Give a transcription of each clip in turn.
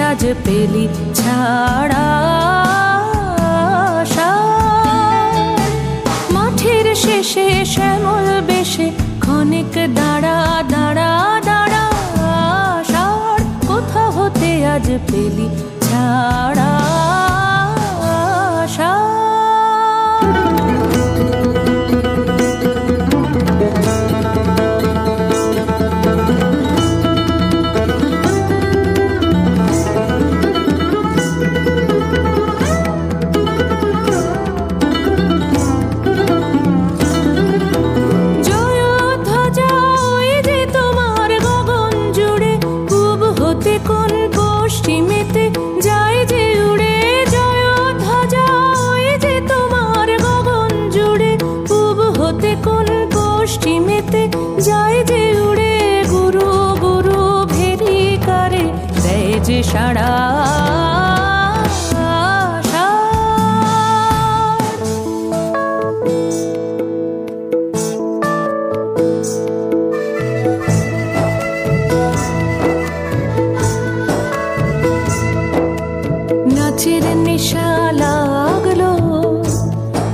আজ পেলি ছাড়া মাঠের শেষে শ্যামল বেশে ক্ষণিক দাঁড়া দাঁড়া দাঁড়া সার কোথা হতে আজ পেলি ছাড়া যায় যে উড়ে গুরু গুরু ভেরি করে দেয় যে সাড়া নাচের নেশা লাগলো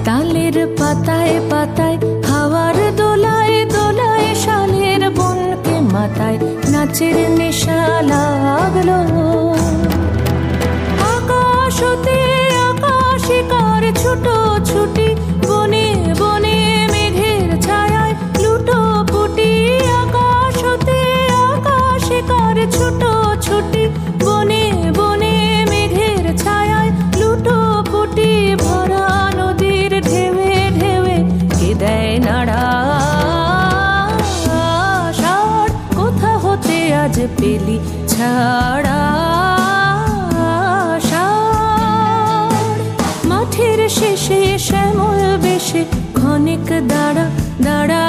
তালের পাতায় পাতায় হাওয়ার দোলায় দোলায় শালের বনকে মাথায় নাচের নেশা লাগলো আকাশ হতে আকাশে কার ছুটো ছুটি বনে বনে মেঘের ছায়ায় লুটো পুটি আকাশ হতে আকাশে কার ছুটো ছুটি বনে বনে মেঘের ছায়ায় লুটো পুটি ভরা নদীর ঢেউে ঢেউে কে দেয় নাড়া সার কোথা হতে আজ পেলি ছাড়া সার মাঠের শেষে শ্যামল বেশে ক্ষণিক দাঁড়া দাঁড়া